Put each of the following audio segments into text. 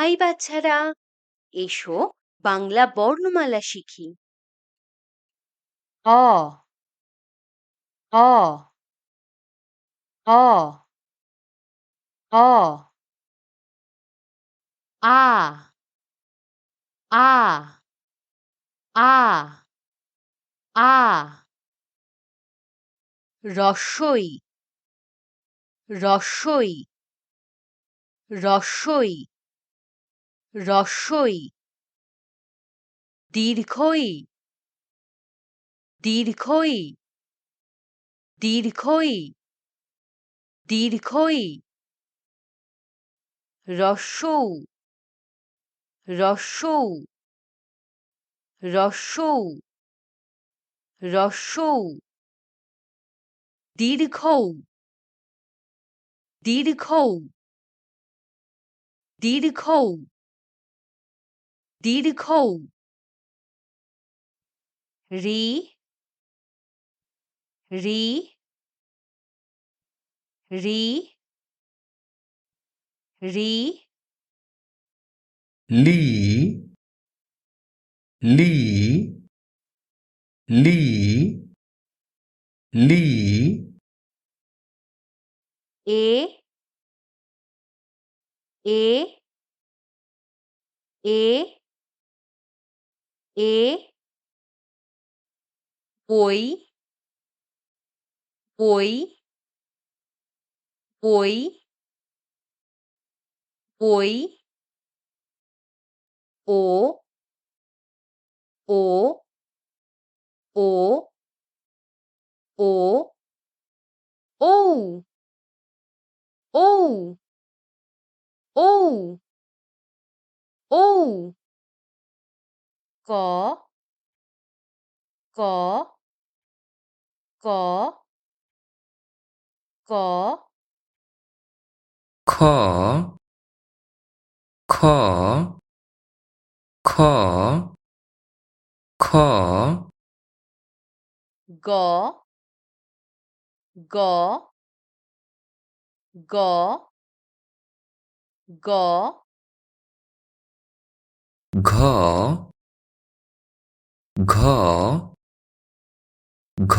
High বাচ্চারা, এসো বাংলা বর্ণমালা শিখি। অ অ অ অ আ আ আ আ রস্বই রস্বই রস্বই রস্বই দীর্ঘই দীর্ঘই দীর্ঘই দীর্ঘই রস্যৌ রস্যৌ রস্যৌ রস্যৌ দীর্ঘৌ দীর্ঘৌ দীর্ঘৌ দীর্ঘৌ রি রি রি রি লি লি লি লি এ এ এ এ বই বই বই বই ও ও ও ও ঔ ঔ ঔ ঔ ক ক ক ক খ খ খ খ গ গ গ গ ঘ ঘ ঘ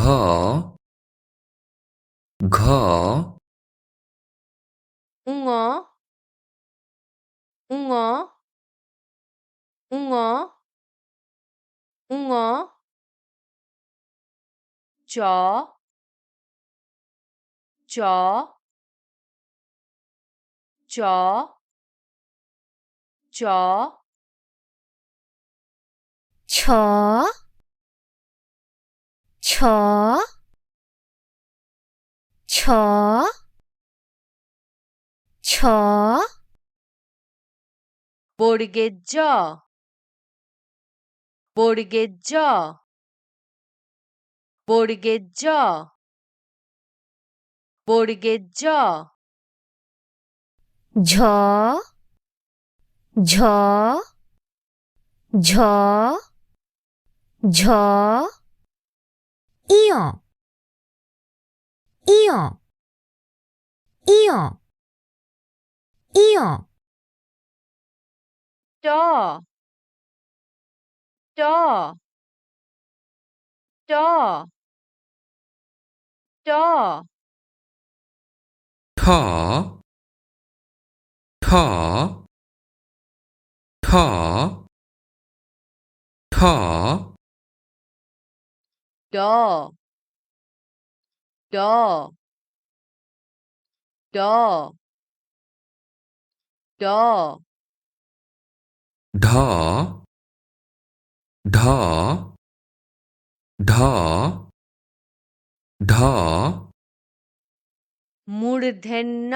ঘ ঙ ঙ ঙ ঙ চ চ চ চ ছ ছ ছ ছ বর্গের জ বর্গের জ বর্গের জ বর্গের জ ঝ ঝ ঝ ঝ ইয় ইয় ইয় ইয় ট ট ট ট ঠ ঠ ঠ ঠ ড ড ড ড ঢ ঢ ঢ ঢ মূর্ধন্য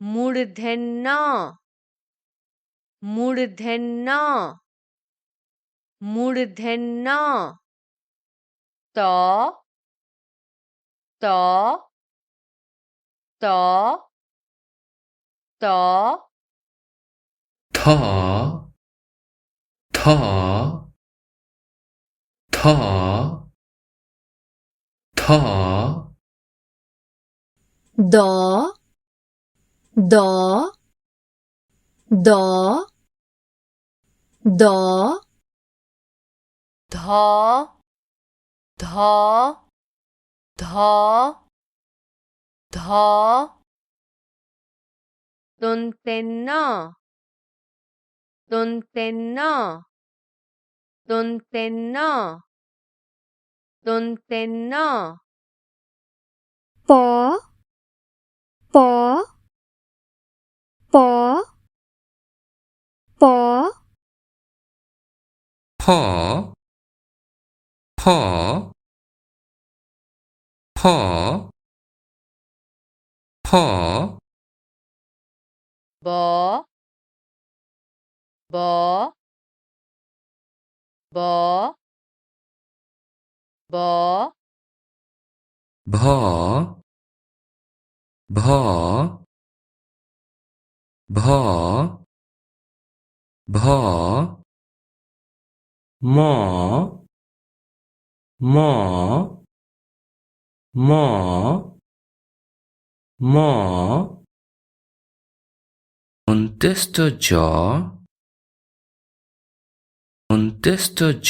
মূর্ধন্য মূর্ধন্য মূর্ধন্য ত ত ত ত থ থ থ থ দ দ দ দ ধ ধ ধ ধ দন্তে ন দন্তে ন দন্তে ন দন্তে ন প প প প ফ ফ ফ ফ ব ব ব ব ভ ভ ভ ভ ম ম ম ম অন্ত্যেষ্ট জ অন্ত্যেষ্ট জ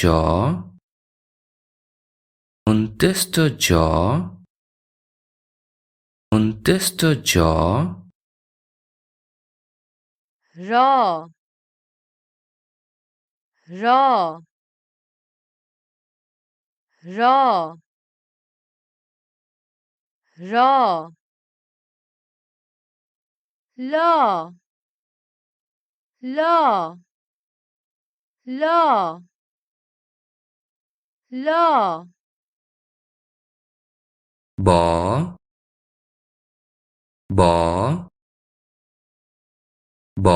অন্ত্যেষ্ট জ অন্ত্যেষ্ট জ র র র র ল ল ল ল ব ব ব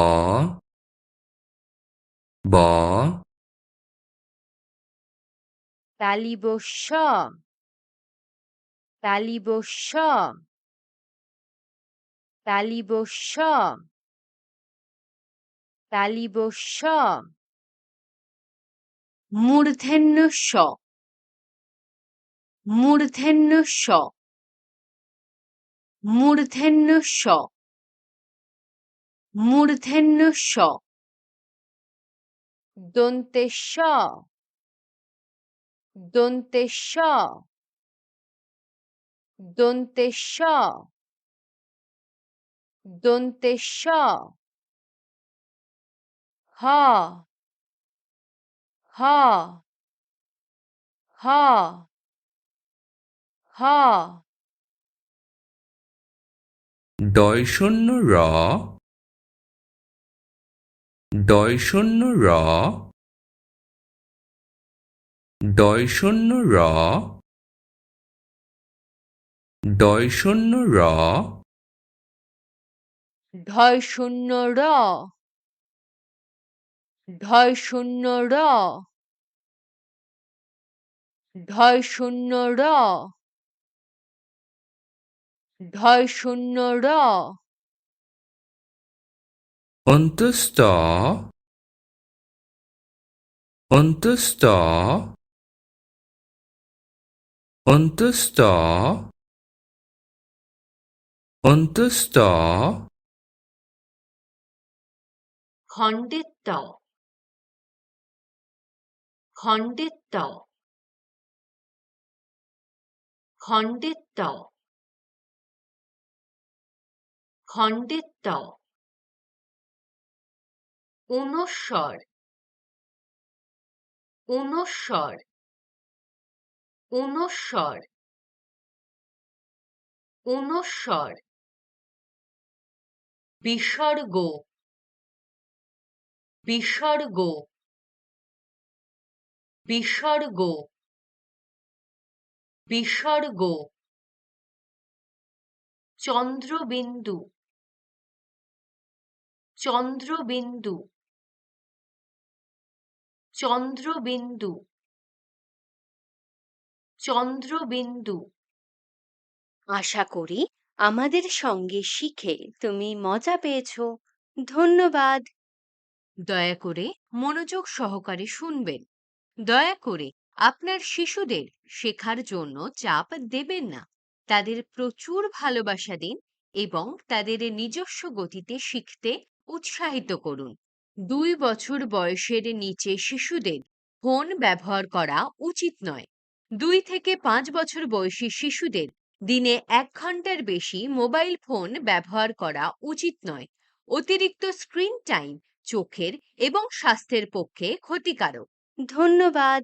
ব তালিবস্য তালিবস্য তালিবস্য তালিবস্য মূর্ধন্য ষ মূর্ধন্য ষ মূর্ধন্য ষ মূর্ধন্য ষ দন্তেশ্ব দন্তেশ্ব দন্তেশ্ব দন্তেশ্ব হ হ হ হ ডয় শূন্য র ডয় শূন্য র ডয় শূন্য র ডয় শূন্য র ঢয় শূন্য র ঢয় শূন্য র ঢয় শূন্য র ঢয় শূন্য র অন্ত্যস্ত অন্ত্যস্ত অন্ত্যস্ত অন্ত্যস্ত খণ্ডিত খণ্ডিত খণ্ডিত খণ্ডিত ঊনস্বর ঊনস্বর ঊনস্বর ঊনস্বর বিসর্গ বিসর্গ বিসর্গ বিসর্গ চন্দ্রবিন্দু চন্দ্রবিন্দু চন্দ্রবিন্দু চন্দ্রবিন্দু আশা করি আমাদের সঙ্গে শিখে তুমি মজা পেয়েছো। ধন্যবাদ। দয়া করে মনোযোগ সহকারে শুনবেন। দয়া করে আপনার শিশুদের শেখার জন্য চাপ দেবেন না। তাদের প্রচুর ভালোবাসা দিন এবং তাদের নিজস্ব গতিতে শিখতে উৎসাহিত করুন। 2 বছর বয়সের নিচে শিশুদের ফোন ব্যবহার করা উচিত নয়। 2 থেকে 5 বছর বয়সী শিশুদের দিনে 1 ঘন্টার বেশি মোবাইল ফোন ব্যবহার করা উচিত নয়। অতিরিক্ত স্ক্রিন টাইম চোখের এবং স্বাস্থ্যের পক্ষে ক্ষতিকারক। ধন্যবাদ।